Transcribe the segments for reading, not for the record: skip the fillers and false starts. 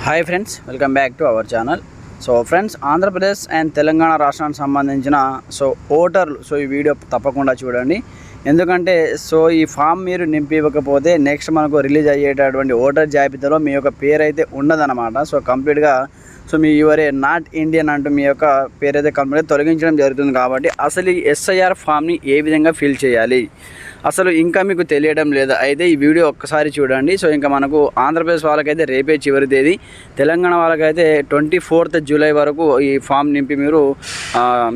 Hi friends, welcome back to our channel. So friends, Andhra Pradesh and Telangana రాష్ట్రానికి సంబంధించిన ఓటర్లు ఈ వీడియో తప్పకుండా చూడండి. ఎందుకంటే ఈ ఫామ్ మీరు నింపి ఇవ్వకపోతే నెక్స్ట్ మనకు రిలీజ్ అయ్యేటటువంటి ఓటర్ జాబితాలో మీ యొక్క పేరు అయితే ఉండదన్నమాట. కంప్లీట్గా మీ యువరే నాట్ ఇండియన్ అంటూ మీ యొక్క పేరు అయితే కంప్లీట్గా తొలగించడం జరుగుతుంది. కాబట్టి అసలు ఈ ఎస్ఐఆర్ ఫామ్ని ఏ విధంగా ఫిల్ చేయాలి అసలు ఇంకా మీకు తెలియడం లేదా అయితే ఈ వీడియో ఒక్కసారి చూడండి. ఇంకా మనకు ఆంధ్రప్రదేశ్ వాళ్ళకైతే రేపే చివరి తేదీ, తెలంగాణ వాళ్ళకైతే 24th జూలై వరకు ఈ ఫామ్ నింపి మీరు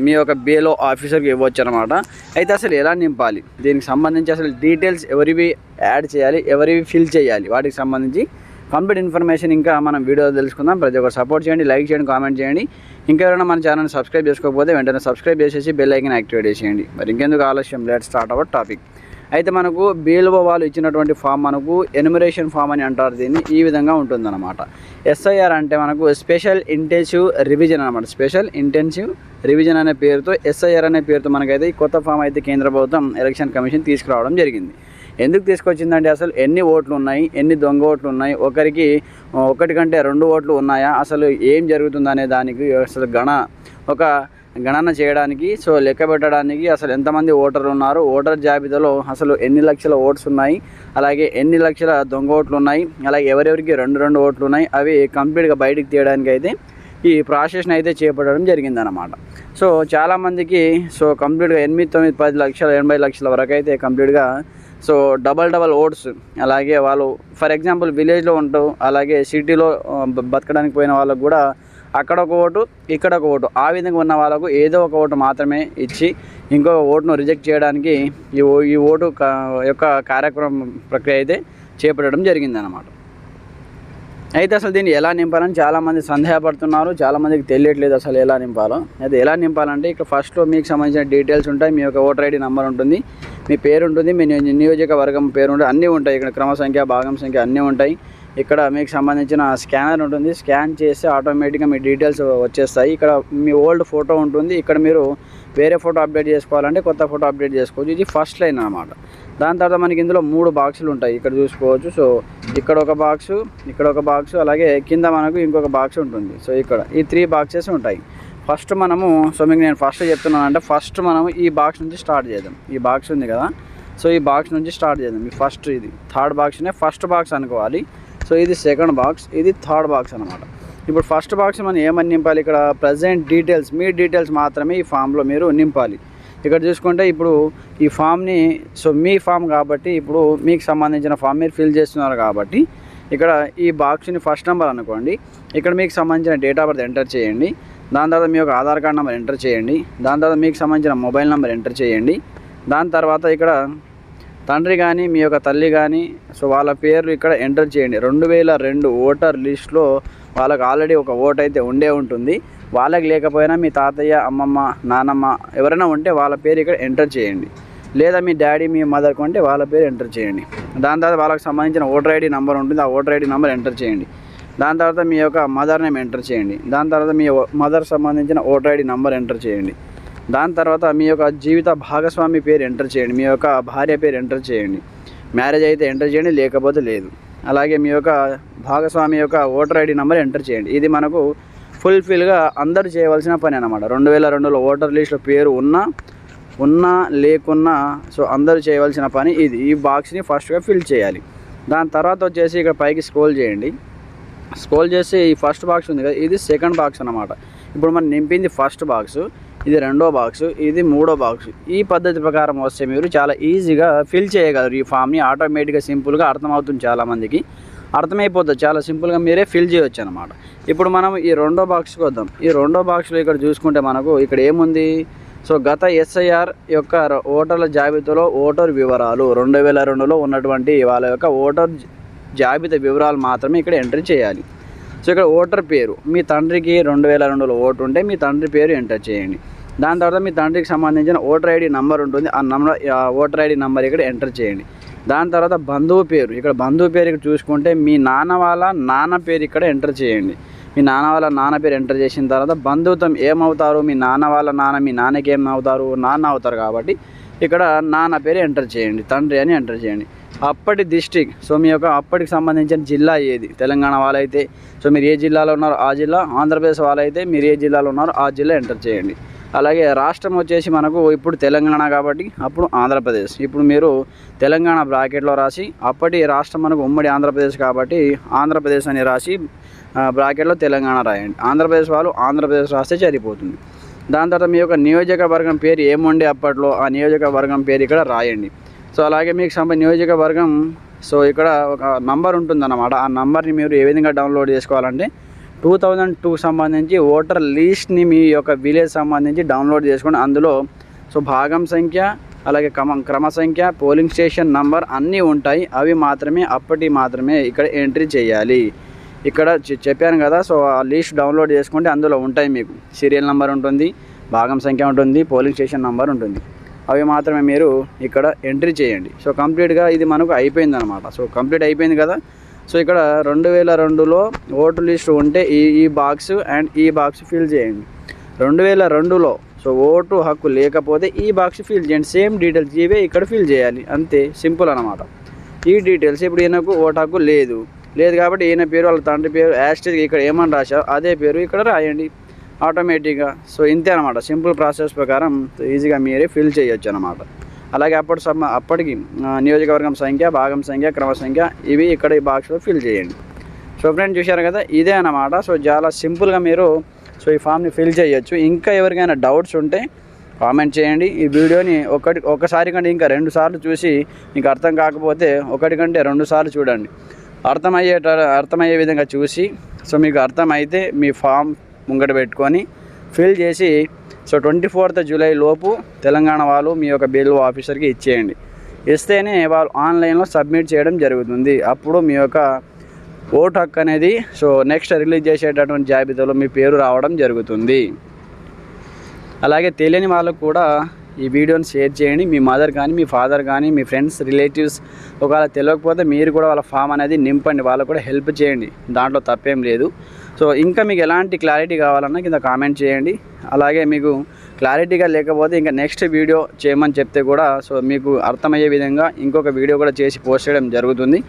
మీ యొక్క BLO ఆఫీసర్కి ఇవ్వచ్చు అనమాట. అయితే అసలు ఎలా నింపాలి, దీనికి సంబంధించి అసలు డీటెయిల్స్ ఎవరివి యాడ్ చేయాలి, ఎవరివి ఫిల్ చేయాలి, వాటికి సంబంధించి కంప్లీట్ ఇన్ఫర్మేషన్ ఇంకా మనం వీడియోలో తెలుసుకుందాం. ప్రతి ఒక్కరు సపోర్ట్ చేయండి, లైక్ చేయండి, కామెంట్ చేయండి. ఇంకెవరైనా మన ఛానల్ని సబ్స్క్రైబ్ చేసుకోకపోతే వెంటనే సబ్స్క్రైబ్ చేసేసి బెల్ ఐకాన్ యాక్టివేట్ చేసేయండి. మరి ఇంకెందుకు ఆలస్యం, లెట్ స్టార్ట్ అవర్ టాపిక్. అయితే మనకు BLO వాళ్ళు ఇచ్చినటువంటి ఫామ్ మనకు ఎన్యుమరేషన్ ఫామ్ అని అంటారు. దీన్ని ఈ విధంగా ఉంటుందన్నమాట. SIR అంటే మనకు స్పెషల్ ఇంటెన్సివ్ రివిజన్ అనమాట. స్పెషల్ ఇంటెన్సివ్ రివిజన్ అనే పేరుతో SIR అనే పేరుతో మనకైతే ఈ కొత్త ఫామ్ అయితే కేంద్ర ప్రభుత్వం ఎలక్షన్ కమిషన్ తీసుకురావడం జరిగింది. ఎందుకు తీసుకొచ్చిందంటే అసలు ఎన్ని ఓట్లు ఉన్నాయి, ఎన్ని దొంగ ఓట్లు ఉన్నాయి, ఒకరికి ఒకటి కంటే 2 ఓట్లు ఉన్నాయా, అసలు ఏం జరుగుతుందనే దానికి అసలు ఒక గణన చేయడానికి, లెక్క పెట్టడానికి అసలు ఎంతమంది ఓటర్లు ఉన్నారు, ఓటర్ జాబితాలో అసలు ఎన్ని లక్షల ఓట్స్ ఉన్నాయి, అలాగే ఎన్ని లక్షల దొంగ ఓట్లు ఉన్నాయి, అలాగే ఎవరెవరికి 2 ఓట్లు ఉన్నాయి, అవి కంప్లీట్గా బయటికి తీయడానికి అయితే ఈ ప్రాసెస్ని అయితే చేపట్టడం జరిగిందన్నమాట. చాలామందికి కంప్లీట్గా 8, 9, 10 లక్షల 80 లక్షల వరకు అయితే కంప్లీట్గా డబల్ ఓట్స్, అలాగే వాళ్ళు ఫర్ ఎగ్జాంపుల్ విలేజ్లో ఉంటూ అలాగే సిటీలో బతకడానికి పోయిన వాళ్ళకు కూడా అక్కడ ఒక ఓటు, ఇక్కడ ఒక ఓటు, ఆ విధంగా ఉన్న వాళ్ళకు ఏదో ఒక ఓటు మాత్రమే ఇచ్చి ఇంకొక ఓటును రిజెక్ట్ చేయడానికి ఈ ఓటు యొక్క కార్యక్రమం ప్రక్రియ అయితే చేపట్టడం జరిగిందన్నమాట. అయితే అసలు దీన్ని ఎలా నింపాలని చాలామంది సందేహపడుతున్నారు, చాలామందికి తెలియట్లేదు అసలు ఎలా నింపాలో. అయితే ఎలా నింపాలంటే ఇక్కడ ఫస్ట్లో మీకు సంబంధించిన డీటెయిల్స్ ఉంటాయి, మీ యొక్క ఓటర్ ID నెంబర్ ఉంటుంది, మీ పేరు ఉంటుంది, మీ నియోజకవర్గం పేరు ఉంటుంది, అన్నీ ఉంటాయి. ఇక్కడ క్రమ సంఖ్య, భాగం సంఖ్య అన్నీ ఉంటాయి. ఇక్కడ మీకు సంబంధించిన స్కానర్ ఉంటుంది, స్కాన్ చేస్తే ఆటోమేటిక్గా మీ డీటెయిల్స్ వచ్చేస్తాయి. ఇక్కడ మీ ఓల్డ్ ఫోటో ఉంటుంది, ఇక్కడ మీరు వేరే ఫోటో అప్డేట్ చేసుకోవాలంటే కొత్త ఫోటో అప్డేట్ చేసుకోవచ్చు. ఇది ఫస్ట్ లైన్ అన్నమాట. దాని తర్వాత మనకి ఇందులో 3 బాక్సులు ఉంటాయి, ఇక్కడ చూసుకోవచ్చు. ఇక్కడ ఒక బాక్సు, ఇక్కడ ఒక బాక్సు, అలాగే కింద మనకు ఇంకొక బాక్స్ ఉంటుంది. ఇక్కడ ఈ 3 బాక్సెస్ ఉంటాయి. ఫస్ట్ మనము మీకు నేను ఫస్ట్ చెప్తున్నానంటే ఫస్ట్ మనము ఈ బాక్స్ నుంచి స్టార్ట్ చేద్దాం. ఈ బాక్స్ ఉంది కదా, ఈ బాక్స్ నుంచి స్టార్ట్ చేద్దాం. ఈ ఫస్ట్ ఇది 3rd బాక్స్నే ఫస్ట్ బాక్స్ అనుకోవాలి. ఇది 2nd బాక్స్, ఇది 3rd బాక్స్ అనమాట. ఇప్పుడు ఫస్ట్ బాక్స్ మనం ఏమని నింపాలి, ఇక్కడ ప్రజెంట్ డీటెయిల్స్, మీ డీటెయిల్స్ మాత్రమే ఈ ఫామ్లో మీరు నింపాలి. ఇక్కడ చూసుకుంటే ఇప్పుడు ఈ ఫామ్ని మీ ఫామ్ కాబట్టి ఇప్పుడు మీకు సంబంధించిన ఫామ్ మీరు ఫిల్ చేస్తున్నారు కాబట్టి ఇక్కడ ఈ బాక్స్ని ఫస్ట్ నెంబర్ అనుకోండి. ఇక్కడ మీకు సంబంధించిన డేట్ ఆఫ్ బర్త్ ఎంటర్ చేయండి. దాని తర్వాత మీ యొక్క ఆధార్ కార్డ్ నెంబర్ ఎంటర్ చేయండి. దాని తర్వాత మీకు సంబంధించిన మొబైల్ నెంబర్ ఎంటర్ చేయండి. దాని తర్వాత ఇక్కడ తండ్రి కానీ మీ యొక్క తల్లి కానీ వాళ్ళ పేర్లు ఇక్కడ ఎంటర్ చేయండి. 2002 ఓటర్ లిస్ట్లో వాళ్ళకి ఆల్రెడీ ఒక ఓటు అయితే ఉండే ఉంటుంది. వాళ్ళకి లేకపోయినా మీ తాతయ్య, అమ్మమ్మ, నానమ్మ ఎవరైనా ఉంటే వాళ్ళ పేరు ఇక్కడ ఎంటర్ చేయండి. లేదా మీ డాడీ, మీ మదర్కి ఉంటే వాళ్ళ పేరు ఎంటర్ చేయండి. దాని తర్వాత వాళ్ళకి సంబంధించిన ఓటర్ ID నెంబర్ ఉంటుంది, ఆ ఓటర్ ID నెంబర్ ఎంటర్ చేయండి. దాని తర్వాత మీ యొక్క మదర్ నేమ్ ఎంటర్ చేయండి. దాని తర్వాత మీ మదర్ సంబంధించిన ఓటర్ ID నెంబర్ ఎంటర్ చేయండి. దాని తర్వాత మీ యొక్క జీవిత భాగస్వామి పేరు ఎంటర్ చేయండి. మీ యొక్క భార్య పేరు ఎంటర్ చేయండి. మ్యారేజ్ అయితే ఎంటర్ చేయండి, లేకపోతే లేదు. అలాగే మీ యొక్క భాగస్వామి యొక్క ఓటర్ ID నెంబర్ ఎంటర్ చేయండి. ఇది మనకు ఫుల్ఫిల్గా అందరూ చేయవలసిన పని అన్నమాట. 2002లో ఓటర్ లిస్ట్లో పేరు ఉన్నా లేకున్నా అందరూ చేయవలసిన పని ఇది. ఈ బాక్స్ని ఫస్ట్గా ఫిల్ చేయాలి. దాని తర్వాత వచ్చేసి ఇక్కడ పైకి స్క్రోల్ చేయండి. స్క్రోల్ చేసి ఈ ఫస్ట్ బాక్స్ ఉంది కదా, ఇది 2nd బాక్స్ అన్నమాట. ఇప్పుడు మనం నింపింది ఫస్ట్ బాక్సు, ఇది 2వ బాక్సు, ఇది 3వ బాక్సు. ఈ పద్ధతి ప్రకారం వస్తే మీరు చాలా ఈజీగా ఫిల్ చేయగలరు ఈ ఫామ్ని. ఆటోమేటిక్గా సింపుల్గా అర్థమవుతుంది, చాలామందికి అర్థమైపోతుంది, చాలా సింపుల్గా మీరే ఫిల్ చేయవచ్చు అనమాట. ఇప్పుడు మనం ఈ 2వ బాక్స్కి వద్దాం. ఈ 2వ బాక్స్లో ఇక్కడ చూసుకుంటే మనకు ఇక్కడ ఏముంది, గత SIR యొక్క ఓటర్ల జాబితాలో ఓటర్ వివరాలు 2002లో ఉన్నటువంటి వాళ్ళ యొక్క ఓటర్ జాబితా వివరాలు మాత్రమే ఇక్కడ ఎంట్రీ చేయాలి. ఇక్కడ ఓటర్ పేరు, మీ తండ్రికి 2002లో ఓటు ఉంటే మీ తండ్రి పేరు ఎంటర్ చేయండి. దాని తర్వాత మీ తండ్రికి సంబంధించిన ఓటర్ ID నెంబర్ ఉంటుంది, ఆ ఓటర్ ID నెంబర్ ఇక్కడ ఎంటర్ చేయండి. దాని తర్వాత బంధువు పేరు, ఇక్కడ బంధువు పేరు ఇక్కడ చూసుకుంటే మీ నాన్న వాళ్ళ నాన్న పేరు ఇక్కడ ఎంటర్ చేయండి. మీ నాన్న వాళ్ళ నాన్న పేరు ఎంటర్ చేసిన తర్వాత బంధుత్వం ఏమవుతారు, మీ నాన్న వాళ్ళ నాన్న మీ నాన్నకి ఏమవుతారు, నాన్న అవుతారు కాబట్టి ఇక్కడ నాన్న పేరు ఎంటర్ చేయండి, తండ్రి అని ఎంటర్ చేయండి. అప్పటి డిస్టిక్, సో మీ యొక్క అప్పటికి సంబంధించిన జిల్లా ఏది, తెలంగాణ వాళ్ళైతే సో మీరు ఏ జిల్లాలో ఉన్నారో ఆ జిల్లా, ఆంధ్రప్రదేశ్ వాళ్ళైతే మీరు ఏ జిల్లాలో ఉన్నారో ఆ జిల్లా ఎంటర్ చేయండి. అలాగే రాష్ట్రం వచ్చేసి మనకు ఇప్పుడు తెలంగాణ కాబట్టి అప్పుడు ఆంధ్రప్రదేశ్, ఇప్పుడు మీరు తెలంగాణ బ్రాకెట్లో రాసి, అప్పటి రాష్ట్రం మనకు ఉమ్మడి ఆంధ్రప్రదేశ్ కాబట్టి ఆంధ్రప్రదేశ్ అని రాసి బ్రాకెట్లో తెలంగాణ రాయండి. ఆంధ్రప్రదేశ్ వాళ్ళు ఆంధ్రప్రదేశ్ రాస్తే సరిపోతుంది. దాని తర్వాత మీ యొక్క నియోజకవర్గం పేరు ఏముండే అప్పట్లో ఆ నియోజకవర్గం పేరు ఇక్కడ రాయండి. సో అలాగే మీకు నియోజకవర్గం సో ఇక్కడ ఒక నంబర్ ఉంటుందన్నమాట. ఆ నంబర్ని మీరు ఏ విధంగా డౌన్లోడ్ చేసుకోవాలంటే 2002 సంబంధించి ఓటర్ లిస్ట్ని మీ యొక్క విలేజ్ సంబంధించి డౌన్లోడ్ చేసుకోండి. అందులో సో భాగం సంఖ్య, అలాగే క్రమ సంఖ్య, పోలింగ్ స్టేషన్ నంబర్ అన్నీ ఉంటాయి. అవి మాత్రమే ఇక్కడ ఎంట్రీ చేయాలి. ఇక్కడ చెప్పాను కదా, సో ఆ లిస్ట్ డౌన్లోడ్ చేసుకుంటే అందులో ఉంటాయి. మీకు సీరియల్ నెంబర్ ఉంటుంది, భాగం సంఖ్య ఉంటుంది, పోలింగ్ స్టేషన్ నెంబర్ ఉంటుంది. అవి మాత్రమే మీరు ఇక్కడ ఎంట్రీ చేయండి. సో కంప్లీట్గా ఇది మనకు అయిపోయిందనమాట. సో కంప్లీట్ అయిపోయింది కదా. సో ఇక్కడ 2002లో ఓటు లిస్ట్ ఉంటే ఈ బాక్స్ అండ్ ఈ బాక్స్ ఫిల్ చేయండి. 2002లో సో ఓటు హక్కు లేకపోతే ఈ బాక్స్ ఫిల్ చేయండి. సేమ్ డీటెయిల్స్ ఇవే ఇక్కడ ఫిల్ చేయాలి, అంతే, సింపుల్ అనమాట. ఈ డీటెయిల్స్ ఇప్పుడు ఈయనకు ఓటు హక్కు లేదు కాబట్టి ఈయన పేరు, వాళ్ళ తండ్రి పేరు యాస్టేజ్ ఇక్కడ ఏమని రాశారో అదే పేరు ఇక్కడ రాయండి ఆటోమేటిక్గా. సో ఇంతే అనమాట, సింపుల్ ప్రాసెస్ ప్రకారం ఈజీగా మీరే ఫిల్ చేయొచ్చు అనమాట. అలాగే అప్పటికి నియోజకవర్గం సంఖ్య, భాగం సంఖ్య, క్రమ సంఖ్య ఇవి ఇక్కడ ఈ బాక్స్లో ఫిల్ చేయండి. సో ఫ్రెండ్స్ చూశారు కదా, ఇదే అన్నమాట. సో చాలా సింపుల్గా మీరు సో ఈ ఫామ్ని ఫిల్ చేయొచ్చు. ఇంకా ఎవరికైనా డౌట్స్ ఉంటే కామెంట్ చేయండి. ఈ వీడియోని ఒకసారి కంటే ఇంకా 2 సార్లు చూసి మీకు అర్థం కాకపోతే 1 కంటే 2 సార్లు చూడండి. అర్థమయ్యే విధంగా చూసి సో మీకు అర్థమైతే మీ ఫామ్ ముంగట పెట్టుకొని ఫిల్ చేసి సో 24th జూలై లోపు తెలంగాణ వాళ్ళు మీ యొక్క బిఎల్ఓ ఆఫీసర్కి ఇచ్చేయండి. ఇస్తేనే వాళ్ళు ఆన్లైన్లో సబ్మిట్ చేయడం జరుగుతుంది. అప్పుడు మీ యొక్క ఓటు హక్కు అనేది సో నెక్స్ట్ రిలీజ్ చేసేటటువంటి జాబితాలో మీ పేరు రావడం జరుగుతుంది. అలాగే తెలియని వాళ్ళకు కూడా ఈ వీడియోని షేర్ చేయండి. మీ మదర్ కానీ, మీ ఫాదర్ కానీ, మీ ఫ్రెండ్స్, రిలేటివ్స్ ఒకవేళ తెలియకపోతే మీరు కూడా వాళ్ళ ఫామ్ అనేది నింపండి, వాళ్ళకు కూడా హెల్ప్ చేయండి, దాంట్లో తప్పేం లేదు. సో ఇంకా మీకు ఎలాంటి క్లారిటీ కావాలన్నా కింద కామెంట్ చేయండి. అలాగే మీకు క్లారిటీగా లేకపోతే ఇంకా నెక్స్ట్ వీడియో చేయమని చెప్తే కూడా సో మీకు అర్థమయ్యే విధంగా ఇంకొక వీడియో కూడా చేసి పోస్ట్ చేయడం జరుగుతుంది.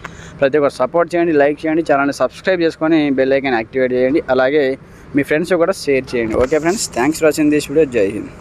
ప్రతి ఒక్కరు సపోర్ట్ చేయండి, లైక్ చేయండి, ఛానల్ని సబ్స్క్రైబ్ చేసుకొని బెల్ ఐకాన్ యాక్టివేట్ చేయండి. అలాగే మీ ఫ్రెండ్స్ కూడా షేర్ చేయండి. Okay friends, thanks for watching this video. జై హింద్.